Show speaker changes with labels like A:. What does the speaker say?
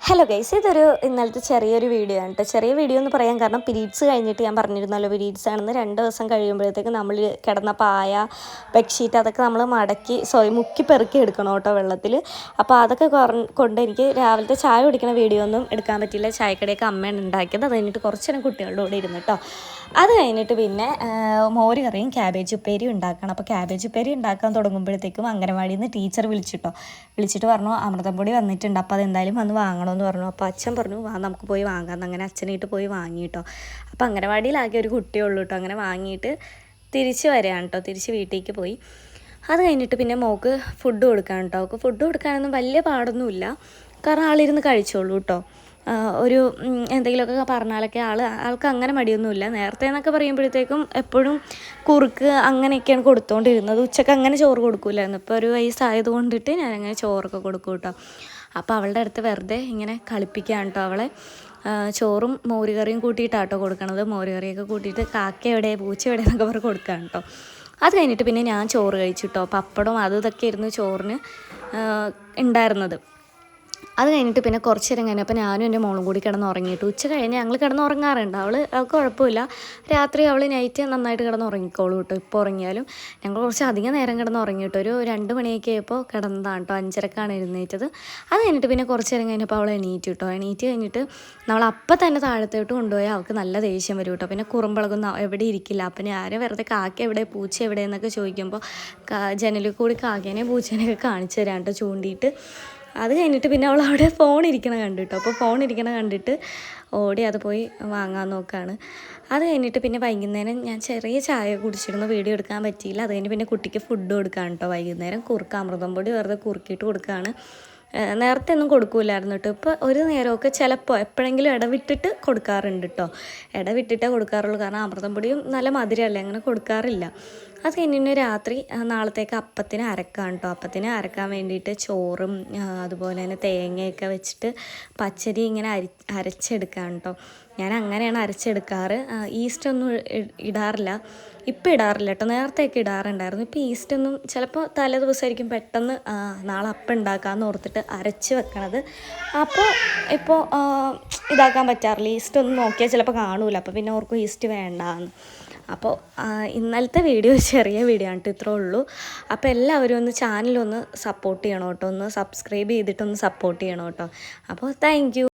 A: Hello guys, ഇതൊരു ഇന്നലത്തെ ചെറിയൊരു വീഡിയോ ആണ് കേട്ടോ. ചെറിയ വീഡിയോ എന്ന് പറയാൻ കാരണം പീരീഡ്സ് കഴിഞ്ഞിട്ട് ഞാൻ പറഞ്ഞിരുന്നല്ലോ പീരീഡ്സ് ആണെന്ന്. 2 ദിവസം കഴിയുമ്പോഴത്തേക്ക് നമ്മൾ കിടന്ന പായ, ബെഡ്ഷീറ്റ് അതൊക്കെ നമ്മൾ മുക്കി പെറുക്കി എടുക്കണം കേട്ടോ വെള്ളത്തിൽ. അപ്പോൾ അതൊക്കെ കൊണ്ട് എനിക്ക് രാവിലത്തെ ചായ കുടിക്കുന്ന വീഡിയോ ഒന്നും എടുക്കാൻ പറ്റില്ല. ചായക്കടയൊക്കെ അമ്മയാണ് ഉണ്ടാക്കിയത്. അത് കഴിഞ്ഞിട്ട് കുറച്ച് നേരം കുട്ടികളുടെ കൂടെ ഇരുന്നു കേട്ടോ. അത് കഴിഞ്ഞിട്ട് പിന്നെ മോര് കറിയും ക്യാബേജ് ഉപ്പേരിയും ഉണ്ടാക്കണം. അപ്പോൾ ക്യാബേജ് ഉപ്പേരി ഉണ്ടാക്കാൻ തുടങ്ങുമ്പോഴത്തേക്കും അംഗനവാടിയിൽ നിന്ന് ടീച്ചർ വിളിച്ചിട്ട് പറഞ്ഞു അമൃതം പൊടി വന്നിട്ടുണ്ട്, അപ്പോൾ അതെന്തായാലും വന്ന് വാങ്ങണമെന്ന് പറഞ്ഞു. അപ്പോൾ അച്ഛൻ പറഞ്ഞു വാ നമുക്ക് പോയി വാങ്ങാം. അങ്ങനെ അച്ഛനായിട്ട് പോയി വാങ്ങി കേട്ടോ. അപ്പോൾ അംഗനവാടിയിലാകെ ഒരു കുട്ടിയുള്ളൂ കേട്ടോ. അങ്ങനെ വാങ്ങിയിട്ട് തിരിച്ച് വരികയാണ് കേട്ടോ. തിരിച്ച് വീട്ടിലേക്ക് പോയി. അത് കഴിഞ്ഞിട്ട് പിന്നെ മോൾക്ക് ഫുഡ് കൊടുക്കാൻ കേട്ടോ. അവൾക്ക് ഫുഡ് കൊടുക്കാനൊന്നും വലിയ പാടൊന്നുമില്ല, കാരണം ആളിരുന്ന് കഴിച്ചോളൂ കേട്ടോ. ഒരു എന്തെങ്കിലുമൊക്കെ പറഞ്ഞാലൊക്കെ ആൾക്ക് അങ്ങനെ മടിയൊന്നുമില്ല. നേരത്തെ എന്നൊക്കെ പറയുമ്പോഴത്തേക്കും എപ്പോഴും കുറുക്ക് അങ്ങനെയൊക്കെയാണ് കൊടുത്തുകൊണ്ടിരുന്നത്. ഉച്ചക്ക് അങ്ങനെ ചോറ് കൊടുക്കില്ലായിരുന്നു. ഇപ്പോൾ ഒരു വയസ്സായത് കൊണ്ടിട്ട് ഞാനങ്ങനെ ചോറൊക്കെ കൊടുക്കും കേട്ടോ. അപ്പോൾ അവളുടെ അടുത്ത് വെറുതെ ഇങ്ങനെ കളിപ്പിക്കുകയാണ് കേട്ടോ അവളെ. ചോറും മോരുകറിയും കൂട്ടിയിട്ടാട്ടോ കൊടുക്കണത്. മോരുകറിയൊക്കെ കൂട്ടിയിട്ട് കാക്ക എവിടെ പൂച്ച എവിടെ എന്നൊക്കെ പറഞ്ഞ് കൊടുക്കുകയാണ് കേട്ടോ. അത് കഴിഞ്ഞിട്ട് പിന്നെ ഞാൻ ചോറ് കഴിച്ചു കേട്ടോ. പപ്പടവും ഇതൊക്കെ ആയിരുന്നു ചോറിന് ഉണ്ടായിരുന്നത്. അത് കഴിഞ്ഞിട്ട് പിന്നെ കുറച്ച് നേരം കഴിഞ്ഞപ്പോൾ ഞാനും എൻ്റെ മോളും കൂടി കിടന്ന് ഉറങ്ങിയിട്ട് ഉച്ച കഴിഞ്ഞ് ഞങ്ങൾ കിടന്ന് ഉറങ്ങാറുണ്ട്. അവൾക്ക് കുഴപ്പമില്ല. രാത്രി അവൾ നൈറ്റ് നന്നായിട്ട് കിടന്ന് ഉറങ്ങിക്കോളൂ കേട്ടോ. ഇപ്പോൾ ഉറങ്ങിയാലും ഞങ്ങൾ കുറച്ച് അധികം നേരം കിടന്ന് ഉറങ്ങിയിട്ട് ഒരു 2 മണിയൊക്കെ ആയപ്പോൾ കിടന്നതാണ് കേട്ടോ. 5:30ക്കാണ് എഴുന്നേറ്റത്. അത് കഴിഞ്ഞിട്ട് പിന്നെ കുറച്ച് നേരം കഴിഞ്ഞപ്പോൾ അവൾ എണീറ്റ് കേട്ടോ. എണീറ്റ് കഴിഞ്ഞിട്ട് നമ്മൾ അപ്പം തന്നെ താഴത്തോട്ട് കൊണ്ടുപോയാൽ അവൾക്ക് നല്ല ദേഷ്യം വരും കേട്ടോ. പിന്നെ കുറുമ്പളകൊന്നും എവിടെ ഇരിക്കില്ല. അപ്പം ഞാൻ വെറുതെ കാക്ക എവിടെ പൂച്ച എവിടെ എന്നൊക്കെ ചോദിക്കുമ്പോൾ ജനലിൽ കൂടി കാക്കേനെയും പൂച്ചേനെയൊക്കെ കാണിച്ചു തരാം കേട്ടോ ചൂണ്ടിയിട്ട്. അത് കഴിഞ്ഞിട്ട് പിന്നെ അവൾ അവിടെ ഫോൺ ഇരിക്കണ കണ്ടിട്ടോ. അപ്പോൾ ഫോൺ ഇരിക്കണ കണ്ടിട്ട് ഓടി അത് പോയി വാങ്ങാൻ നോക്കുകയാണ്. അത് കഴിഞ്ഞിട്ട് പിന്നെ വൈകുന്നേരം ഞാൻ ചെറിയ ചായ കുടിച്ചിരുന്നു, വീഡിയോ എടുക്കാൻ പറ്റിയില്ല. അത് കഴിഞ്ഞ് പിന്നെ കുട്ടിക്ക് ഫുഡ് കൊടുക്കുകയാണ് കേട്ടോ. വൈകുന്നേരം അമൃതം പൊടി വെറുതെ കുറുക്കിയിട്ട് കൊടുക്കുകയാണ്. നേരത്തെ ഒന്നും കൊടുക്കില്ലായിരുന്നു കേട്ടോ. ഇപ്പോൾ ഒരു നേരമൊക്കെ ചിലപ്പോൾ എപ്പോഴെങ്കിലും ഇടവിട്ടിട്ട് കൊടുക്കാറുണ്ട് കേട്ടോ. ഇടവിട്ടിട്ടേ കൊടുക്കാറുള്ളൂ, കാരണം അമൃതം പൊടിയും നല്ല മധുരമല്ലേ, അങ്ങനെ കൊടുക്കാറില്ല. അത് കഴിഞ്ഞ് രാത്രി നാളത്തേക്ക് അപ്പത്തിന് അരക്കാം കേട്ടോ. അപ്പത്തിന് അരക്കാൻ വേണ്ടിയിട്ട് ചോറും അതുപോലെ തന്നെ തേങ്ങയൊക്കെ വെച്ചിട്ട് പച്ചരി ഇങ്ങനെ അരച്ചെടുക്കാം കേട്ടോ. ഞാൻ അങ്ങനെയാണ് അരച്ചെടുക്കാറ്. ഈസ്റ്റൊന്നും ഇടാറില്ല. ഇപ്പം ഇടാറില്ല കേട്ടോ. നേരത്തെയൊക്കെ ഇടാറുണ്ടായിരുന്നു. ഇപ്പോൾ ഈസ്റ്റൊന്നും ചിലപ്പോൾ തലേ ദിവസമായിരിക്കും പെട്ടെന്ന് നാളെ അപ്പം ഉണ്ടാക്കാമെന്ന് ഓർത്തിട്ട് അരച്ച് വെക്കണത്. അപ്പോൾ ഇപ്പോൾ ഇതാക്കാൻ പറ്റാറില്ല. ഈസ്റ്റൊന്നും നോക്കിയാൽ ചിലപ്പോൾ കാണൂല. അപ്പോൾ പിന്നെ ഓർക്കും ഈസ്റ്റ് വേണ്ടാന്ന്. അപ്പോൾ ഇന്നലത്തെ വീഡിയോ ചെറിയ വീഡിയോ ആണ് കേട്ടോ, ഇത്രേ ഉള്ളൂ. അപ്പോൾ എല്ലാവരും ഒന്ന് ചാനലൊന്ന് സപ്പോർട്ട് ചെയ്യണം കേട്ടോ. ഒന്ന് സബ്സ്ക്രൈബ് ചെയ്തിട്ടൊന്ന് സപ്പോർട്ട് ചെയ്യണം കേട്ടോ. അപ്പോൾ താങ്ക് യു.